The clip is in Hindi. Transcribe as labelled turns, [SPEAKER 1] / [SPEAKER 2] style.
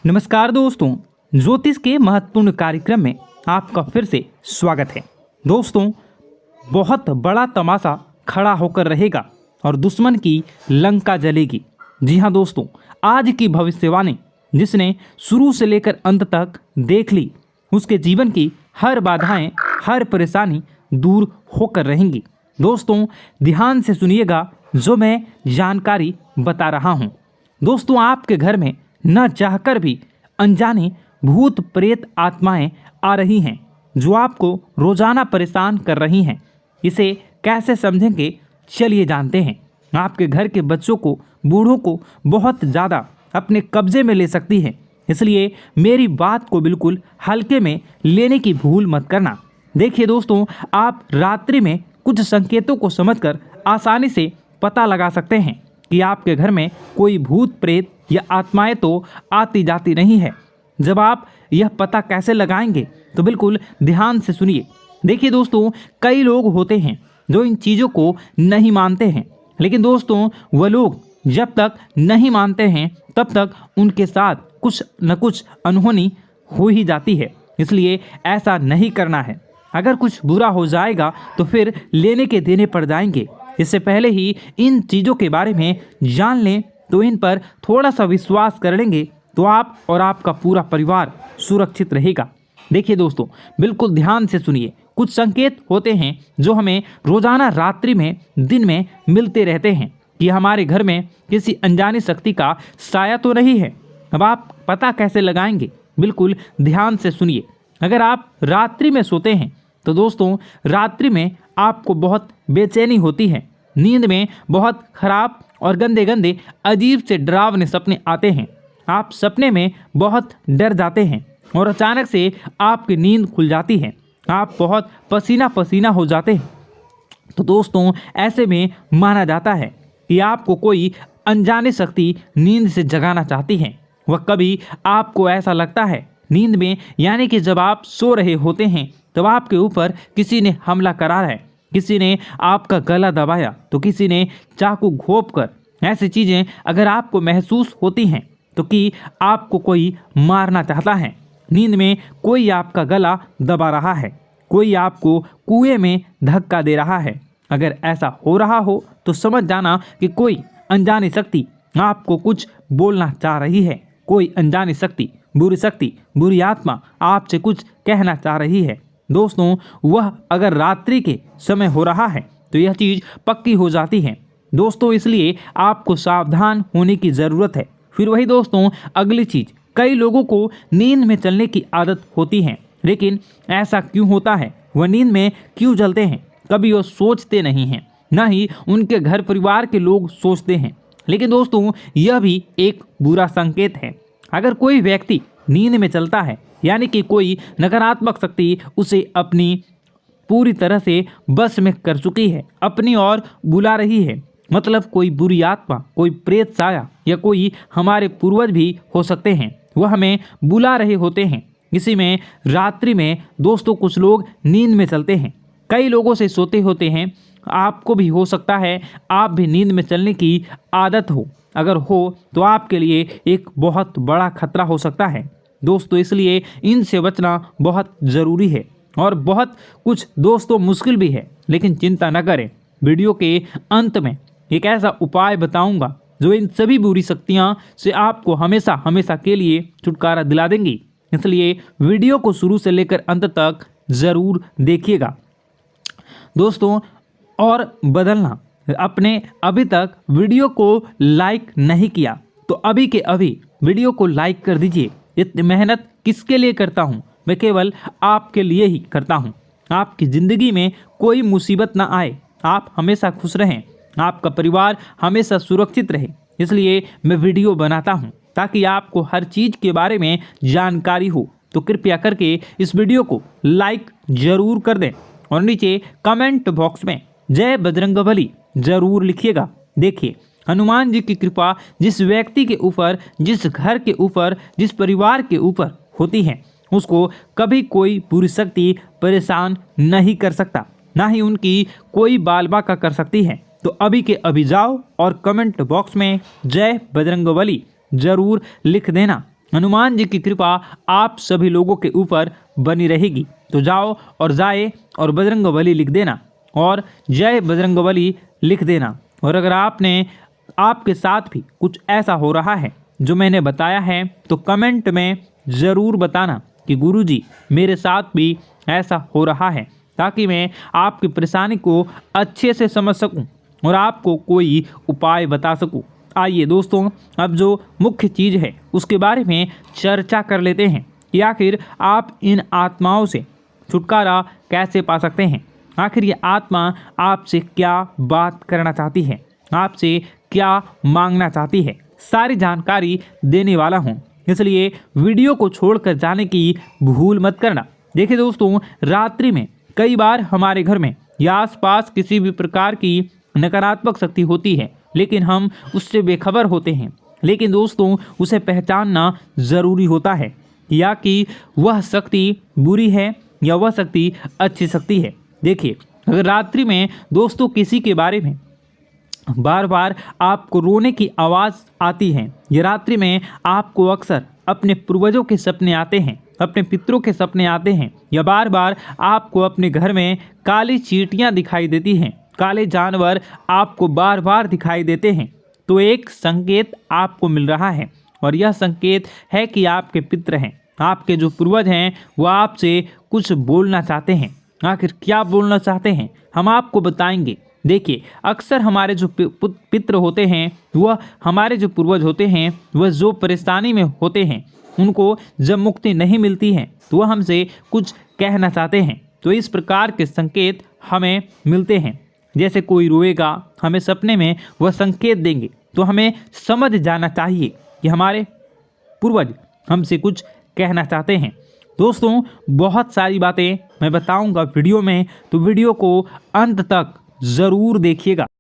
[SPEAKER 1] नमस्कार दोस्तों, ज्योतिष के महत्वपूर्ण कार्यक्रम में आपका फिर से स्वागत है। दोस्तों, बहुत बड़ा तमाशा खड़ा होकर रहेगा और दुश्मन की लंका जलेगी। जी हाँ दोस्तों, आज की भविष्यवाणी जिसने शुरू से लेकर अंत तक देख ली, उसके जीवन की हर बाधाएं, हर परेशानी दूर होकर रहेंगी। दोस्तों, ध्यान से सुनिएगा जो मैं जानकारी बता रहा हूँ। दोस्तों, आपके घर में न चाहकर भी अनजाने भूत प्रेत आत्माएं आ रही हैं जो आपको रोजाना परेशान कर रही हैं। इसे कैसे समझेंगे, चलिए जानते हैं। आपके घर के बच्चों को, बूढ़ों को बहुत ज़्यादा अपने कब्जे में ले सकती है, इसलिए मेरी बात को बिल्कुल हल्के में लेने की भूल मत करना। देखिए दोस्तों, आप रात्रि में कुछ संकेतों को समझकर आसानी से पता लगा सकते हैं कि आपके घर में कोई भूत प्रेत या आत्माएं तो आती जाती नहीं है। जब आप यह पता कैसे लगाएंगे तो बिल्कुल ध्यान से सुनिए। देखिए दोस्तों, कई लोग होते हैं जो इन चीज़ों को नहीं मानते हैं, लेकिन दोस्तों वह लोग जब तक नहीं मानते हैं तब तक उनके साथ कुछ न कुछ अनहोनी हो ही जाती है। इसलिए ऐसा नहीं करना है। अगर कुछ बुरा हो जाएगा तो फिर लेने के देने पड़ जाएंगे। इससे पहले ही इन चीज़ों के बारे में जान लें तो इन पर थोड़ा सा विश्वास कर लेंगे तो आप और आपका पूरा परिवार सुरक्षित रहेगा। देखिए दोस्तों, बिल्कुल ध्यान से सुनिए। कुछ संकेत होते हैं जो हमें रोजाना रात्रि में, दिन में मिलते रहते हैं कि हमारे घर में किसी अनजानी शक्ति का साया तो नहीं है। अब आप पता कैसे लगाएंगे, बिल्कुल ध्यान से सुनिए। अगर आप रात्रि में सोते हैं तो दोस्तों रात्रि में आपको बहुत बेचैनी होती है। नींद में बहुत खराब और गंदे गंदे अजीब से डरावने सपने आते हैं। आप सपने में बहुत डर जाते हैं और अचानक से आपकी नींद खुल जाती है। आप बहुत पसीना पसीना हो जाते हैं। तो दोस्तों ऐसे में माना जाता है कि आपको कोई अनजानी शक्ति नींद से जगाना चाहती है। वह कभी आपको ऐसा लगता है नींद में, यानी कि जब आप सो रहे होते हैं तब आपके ऊपर किसी ने हमला करा है, किसी ने आपका गला दबाया तो किसी ने चाकू घोंप कर। ऐसी चीज़ें अगर आपको महसूस होती हैं तो कि आपको कोई मारना चाहता है। नींद में कोई आपका गला दबा रहा है, कोई आपको कुएं में धक्का दे रहा है। अगर ऐसा हो रहा हो तो समझ जाना कि कोई अनजानी शक्ति आपको कुछ बोलना चाह रही है। कोई अनजानी शक्ति, बुरी आत्मा आपसे कुछ कहना चाह रही है। दोस्तों, वह अगर रात्रि के समय हो रहा है तो यह चीज़ पक्की हो जाती है। दोस्तों, इसलिए आपको सावधान होने की ज़रूरत है। फिर वही दोस्तों, अगली चीज़, कई लोगों को नींद में चलने की आदत होती है, लेकिन ऐसा क्यों होता है, वह नींद में क्यों चलते हैं, कभी वो सोचते नहीं हैं, ना ही उनके घर परिवार के लोग सोचते हैं। लेकिन दोस्तों यह भी एक बुरा संकेत है। अगर कोई व्यक्ति नींद में चलता है, यानी कि कोई नकारात्मक शक्ति उसे अपनी पूरी तरह से बस में कर चुकी है, अपनी ओर बुला रही है। मतलब कोई बुरी आत्मा, कोई प्रेत साया या कोई हमारे पूर्वज भी हो सकते हैं, वह हमें बुला रहे होते हैं। इसी में रात्रि में दोस्तों कुछ लोग नींद में चलते हैं, कई लोगों से सोते होते हैं। आपको भी हो सकता है आप भी नींद में चलने की आदत हो। अगर हो तो आपके लिए एक बहुत बड़ा खतरा हो सकता है दोस्तों। इसलिए इनसे बचना बहुत ज़रूरी है और बहुत कुछ दोस्तों मुश्किल भी है, लेकिन चिंता न करें। वीडियो के अंत में एक ऐसा उपाय बताऊंगा जो इन सभी बुरी शक्तियां से आपको हमेशा हमेशा के लिए छुटकारा दिला देंगी। इसलिए वीडियो को शुरू से लेकर अंत तक ज़रूर देखिएगा दोस्तों। और बदलना, अपने अभी तक वीडियो को लाइक नहीं किया तो अभी के अभी वीडियो को लाइक कर दीजिए। इतनी मेहनत किसके लिए करता हूँ, मैं केवल आपके लिए ही करता हूँ। आपकी ज़िंदगी में कोई मुसीबत ना आए, आप हमेशा खुश रहें, आपका परिवार हमेशा सुरक्षित रहे। इसलिए मैं वीडियो बनाता हूँ ताकि आपको हर चीज़ के बारे में जानकारी हो। तो कृपया करके इस वीडियो को लाइक ज़रूर कर दें और नीचे कमेंट बॉक्स में जय बजरंगबली ज़रूर लिखिएगा। देखिए, हनुमान जी की कृपा जिस व्यक्ति के ऊपर, जिस घर के ऊपर, जिस परिवार के ऊपर होती है, उसको कभी कोई बुरी शक्ति परेशान नहीं कर सकता, ना ही उनकी कोई बाल बाका कर सकती है। तो अभी के अभी जाओ और कमेंट बॉक्स में जय बजरंगबली ज़रूर लिख देना। हनुमान जी की कृपा आप सभी लोगों के ऊपर बनी रहेगी। तो जाओ और जाए और बजरंगबली लिख देना और जय बजरंगबली लिख देना। और अगर आपके साथ भी कुछ ऐसा हो रहा है जो मैंने बताया है तो कमेंट में ज़रूर बताना कि गुरुजी मेरे साथ भी ऐसा हो रहा है, ताकि मैं आपकी परेशानी को अच्छे से समझ सकूं और आपको कोई उपाय बता सकूं। आइए दोस्तों, अब जो मुख्य चीज़ है उसके बारे में चर्चा कर लेते हैं कि आखिर आप इन आत्माओं से छुटकारा कैसे पा सकते हैं। आखिर ये आत्मा आपसे क्या बात करना चाहती है, आपसे क्या मांगना चाहती है, सारी जानकारी देने वाला हूँ, इसलिए वीडियो को छोड़कर जाने की भूल मत करना। देखिए दोस्तों, रात्रि में कई बार हमारे घर में या आसपास किसी भी प्रकार की नकारात्मक शक्ति होती है, लेकिन हम उससे बेखबर होते हैं। लेकिन दोस्तों, उसे पहचानना ज़रूरी होता है या कि वह शक्ति बुरी है या वह शक्ति अच्छी शक्ति है। देखिए, अगर रात्रि में दोस्तों किसी के बारे में बार बार आपको रोने की आवाज़ आती है या रात्रि में आपको अक्सर अपने पूर्वजों के सपने आते हैं, अपने पितरों के सपने आते हैं, या बार बार आपको अपने घर में काली चींटियां दिखाई देती हैं, काले जानवर आपको बार बार दिखाई देते हैं, तो एक संकेत आपको मिल रहा है। और यह संकेत है कि आपके पितर हैं, आपके जो पूर्वज हैं, वह आपसे कुछ बोलना चाहते हैं। आखिर क्या बोलना चाहते हैं हम आपको बताएंगे। देखिए, अक्सर हमारे जो पितृ होते हैं, वह हमारे जो पूर्वज होते हैं, वह जो परेशानी में होते हैं, उनको जब मुक्ति नहीं मिलती है तो वह हमसे कुछ कहना चाहते हैं। तो इस प्रकार के संकेत हमें मिलते हैं। जैसे कोई रोएगा, हमें सपने में वह संकेत देंगे, तो हमें समझ जाना चाहिए कि हमारे पूर्वज हमसे कुछ कहना चाहते हैं। दोस्तों, बहुत सारी बातें मैं बताऊंगा वीडियो में, तो वीडियो को अंत तक ज़रूर देखिएगा।